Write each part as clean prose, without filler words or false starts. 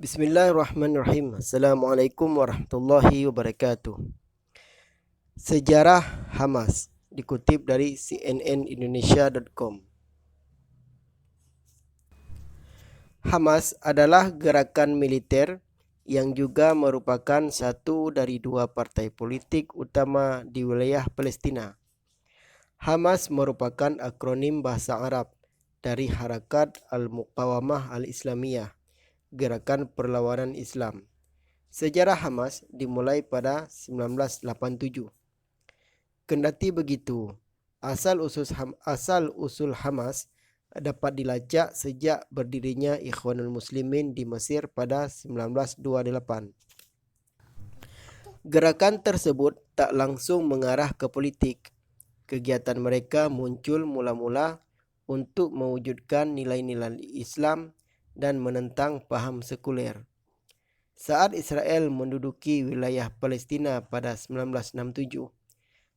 Bismillahirrahmanirrahim. Assalamualaikum warahmatullahi wabarakatuh. Sejarah Hamas dikutip dari cnnindonesia.com. Hamas adalah gerakan militer yang juga merupakan satu dari dua partai politik utama di wilayah Palestina. Hamas merupakan akronim bahasa Arab dari Harakat Al-Muqawamah Al-Islamiyah, gerakan perlawanan Islam. Sejarah Hamas dimulai pada 1987. Kendati begitu, asal-usul Hamas dapat dilacak sejak berdirinya Ikhwanul Muslimin di Mesir pada 1928. Gerakan tersebut tak langsung mengarah ke politik. Kegiatan mereka muncul mula-mula untuk mewujudkan nilai-nilai Islam dan menentang paham sekuler. Saat Israel menduduki wilayah Palestina pada 1967,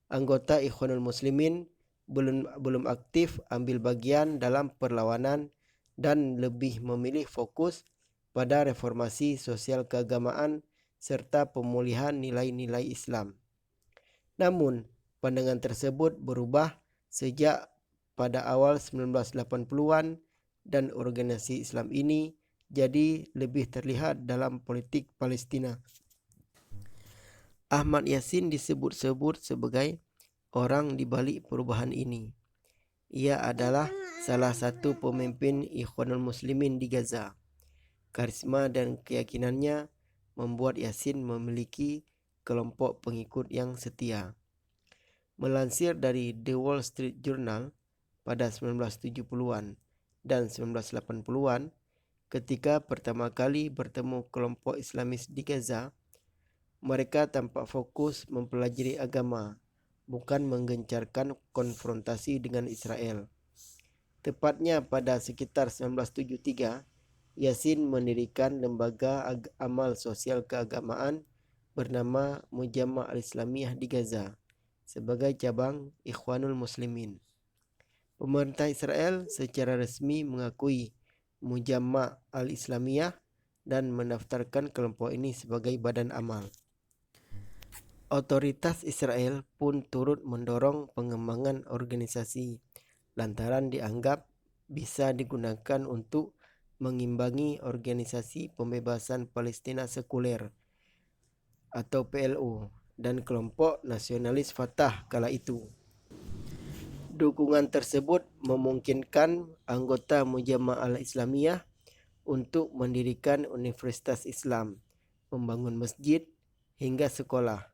anggota Ikhwanul Muslimin belum aktif ambil bagian dalam perlawanan dan lebih memilih fokus pada reformasi sosial keagamaan serta pemulihan nilai-nilai Islam. Namun, pandangan tersebut berubah sejak pada awal 1980-an dan organisasi Islam ini jadi lebih terlihat dalam politik Palestina. Ahmad Yassin disebut-sebut sebagai orang di balik perubahan ini. Ia adalah salah satu pemimpin Ikhwanul Muslimin di Gaza. Karisma dan keyakinannya membuat Yassin memiliki kelompok pengikut yang setia. Melansir dari The Wall Street Journal pada 1970-an dan 1980-an, ketika pertama kali bertemu kelompok Islamis di Gaza, mereka tampak fokus mempelajari agama, bukan menggencarkan konfrontasi dengan Israel. Tepatnya pada sekitar 1973, Yassin mendirikan lembaga amal sosial keagamaan bernama Mujama' Al-Islamiyah di Gaza sebagai cabang Ikhwanul Muslimin. Pemerintah Israel secara resmi mengakui Mujama' Al-Islamiyah dan mendaftarkan kelompok ini sebagai badan amal. Otoritas Israel pun turut mendorong pengembangan organisasi lantaran dianggap bisa digunakan untuk mengimbangi organisasi pembebasan Palestina sekuler atau PLO dan kelompok nasionalis Fatah kala itu. Dukungan tersebut memungkinkan anggota Mujama' Al-Islamiyah untuk mendirikan universitas Islam, membangun masjid hingga sekolah.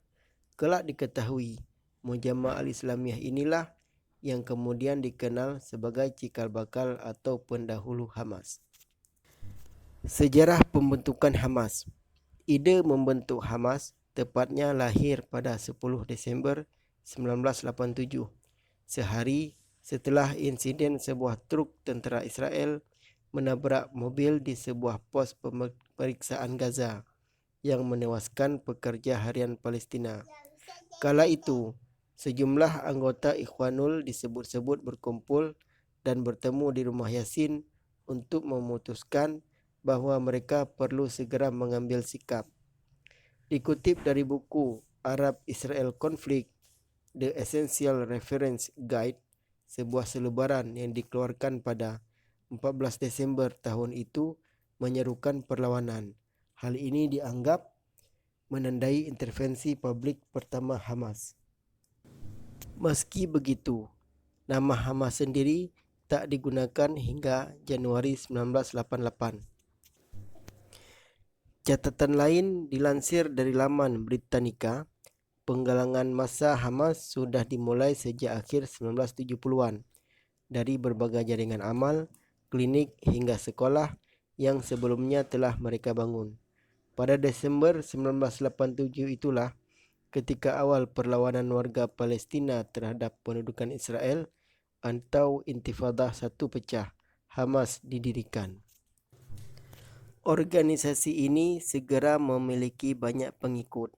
Kelak diketahui, Mujama' Al-Islamiyah inilah yang kemudian dikenal sebagai cikal bakal atau pendahulu Hamas. Sejarah pembentukan Hamas. Ide membentuk Hamas tepatnya lahir pada 10 Desember 1987. Sehari setelah insiden sebuah truk tentera Israel menabrak mobil di sebuah pos pemeriksaan Gaza yang menewaskan pekerja harian Palestina. Kala itu, sejumlah anggota Ikhwanul disebut-sebut berkumpul dan bertemu di rumah Yassin untuk memutuskan bahwa mereka perlu segera mengambil sikap. Dikutip dari buku Arab-Israel Conflict, The Essential Reference Guide, sebuah selebaran yang dikeluarkan pada 14 Desember tahun itu menyerukan perlawanan. Hal ini dianggap menandai intervensi publik pertama Hamas. Meski begitu, nama Hamas sendiri tak digunakan hingga Januari 1988. Catatan lain dilansir dari laman Britannica, penggalangan massa Hamas sudah dimulai sejak akhir 1970-an dari berbagai jaringan amal, klinik hingga sekolah yang sebelumnya telah mereka bangun. Pada Desember 1987 itulah ketika awal perlawanan warga Palestina terhadap pendudukan Israel atau Intifadah 1 pecah, Hamas didirikan. Organisasi ini segera memiliki banyak pengikut,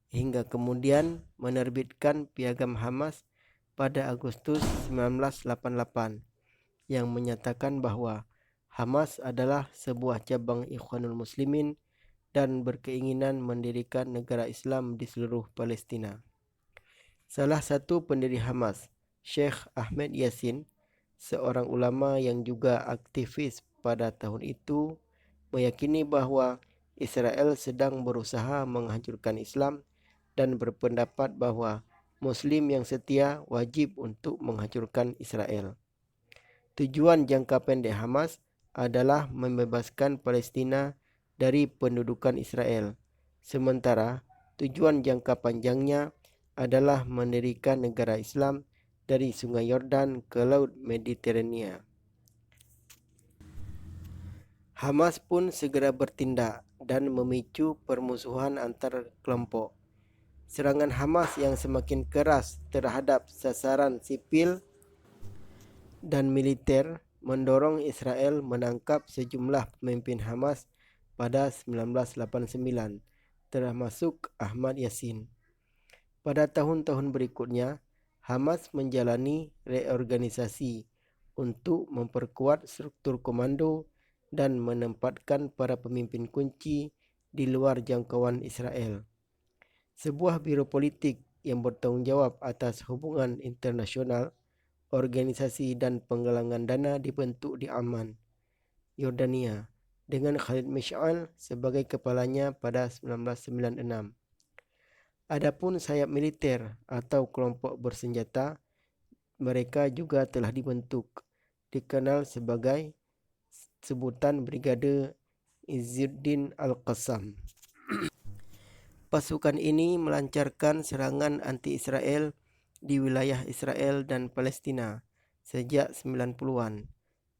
hingga kemudian menerbitkan Piagam Hamas pada Agustus 1988 yang menyatakan bahwa Hamas adalah sebuah cabang Ikhwanul Muslimin dan berkeinginan mendirikan negara Islam di seluruh Palestina. Salah satu pendiri Hamas, Sheikh Ahmed Yassin, seorang ulama yang juga aktivis pada tahun itu, meyakini bahwa Israel sedang berusaha menghancurkan Islam dan berpendapat bahwa Muslim yang setia wajib untuk menghancurkan Israel. Tujuan jangka pendek Hamas adalah membebaskan Palestina dari pendudukan Israel. Sementara tujuan jangka panjangnya adalah mendirikan negara Islam dari Sungai Yordan ke Laut Mediterania. Hamas pun segera bertindak dan memicu permusuhan antar kelompok. Serangan Hamas yang semakin keras terhadap sasaran sipil dan militer mendorong Israel menangkap sejumlah pemimpin Hamas pada 1989, termasuk Ahmad Yassin. Pada tahun-tahun berikutnya, Hamas menjalani reorganisasi untuk memperkuat struktur komando dan menempatkan para pemimpin kunci di luar jangkauan Israel. Sebuah biro politik yang bertanggung jawab atas hubungan internasional, organisasi dan penggalangan dana dibentuk di Amman, Yordania, dengan Khalid Mash'al sebagai kepalanya pada 1996. Adapun sayap militer atau kelompok bersenjata, mereka juga telah dibentuk, dikenal sebagai sebutan Brigade Izzuddin Al-Qassam. Pasukan ini melancarkan serangan anti-Israel di wilayah Israel dan Palestina sejak 90-an,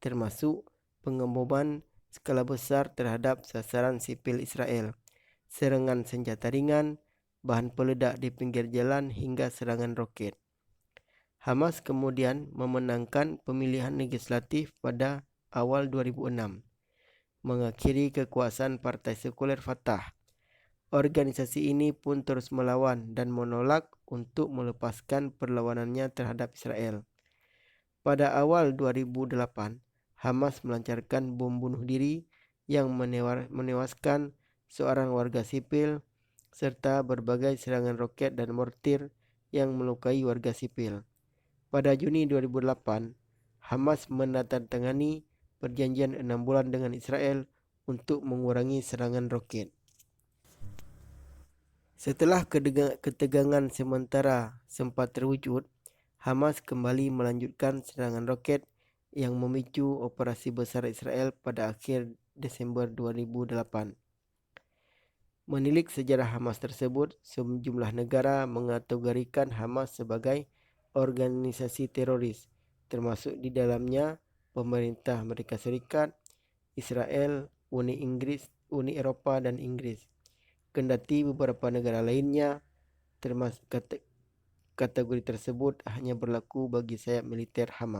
termasuk pengeboman skala besar terhadap sasaran sipil Israel, serangan senjata ringan, bahan peledak di pinggir jalan hingga serangan roket. Hamas kemudian memenangkan pemilihan legislatif pada awal 2006, mengakhiri kekuasaan Partai Sekuler Fatah. Organisasi ini pun terus melawan dan menolak untuk melepaskan perlawanannya terhadap Israel. Pada awal 2008, Hamas melancarkan bom bunuh diri yang menewaskan seorang warga sipil serta berbagai serangan roket dan mortir yang melukai warga sipil. Pada Juni 2008, Hamas menandatangani perjanjian 6 bulan dengan Israel untuk mengurangi serangan roket. Setelah ketegangan sementara sempat terwujud, Hamas kembali melanjutkan serangan roket yang memicu operasi besar Israel pada akhir Desember 2008. Menilik sejarah Hamas tersebut, sejumlah negara mengategorikan Hamas sebagai organisasi teroris, termasuk di dalamnya pemerintah Amerika Serikat, Israel, Uni Eropa dan Inggris. Kendati beberapa negara lainnya termasuk kategori tersebut hanya berlaku bagi sayap militer Hamas.